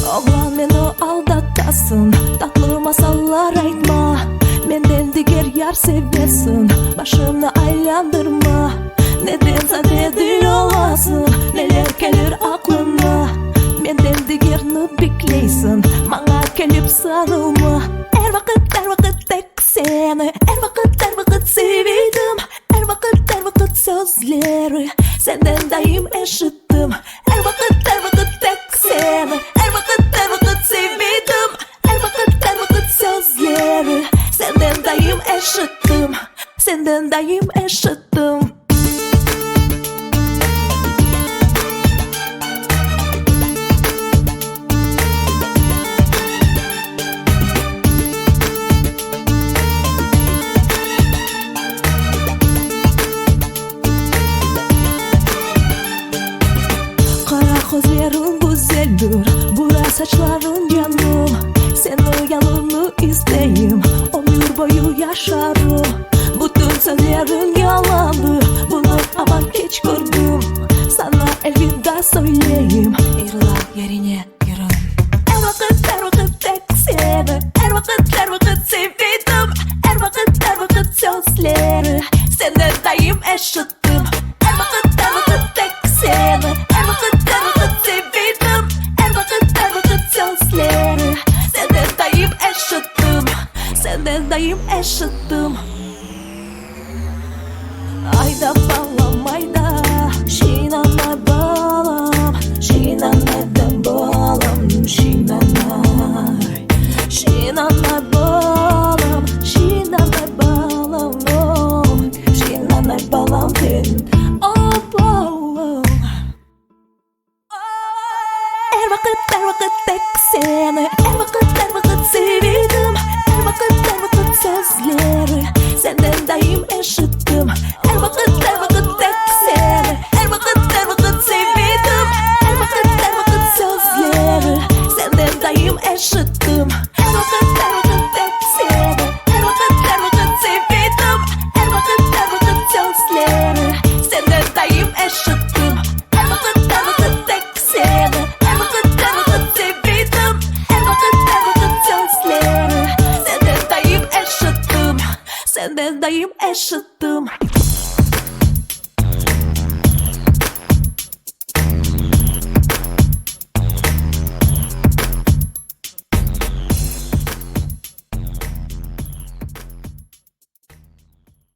Oğlan beni aldatasın, tatlı masallar aytma. Menden diğer yar sevesin, başını aylandırma. Nedense dedin olasın, neler gelir aklına. Menden diğerini bekleysin, bana gelip sarılma. Her vakit tek seni, her vakit sevdim. Her vakit sözleri senden daim eşittim. Her vakit tek seni, her vakit sevdim. Her vakit sözleri senden daim eşittim. Senden daim eşittim. Gözlerin güzeldir, bura saçların canım. Senin yanını isteyim, ömür boyu yaşarım. Bütün sözlerin yalandı, bunu ama hiç gördüm. Sana elveda söyleyeyim, ayrılan yerine yürüm. Her vakit tek seni, her vakit sevdim. Her vakit sözleri senden daim eşittim. Her vakit tek seni, her vakit sevdim. Her vakit sözleri senden daim eşittim. Senden daim eşittim. Ayda balam ayda, şinanay balam, şinanaydan balam, şinanay. Şinanay balam, şinanay balam, oh, şinanay balam ten, oh balam. Her vakit tek seni, her vakit sevdim. Her vakit sözleri senden daim eşittim. Her vakit tek seni, her vakit sevdim. Her vakit sözleri senden daim eşittim. Her vakit tek seni, her vakit sevdim. Her vakit sözleri senden daim eşittim. Her vakit tek seni, her vakit sevdim. Her vakit sözleri senden daim eşittim. Senden daim eşittim.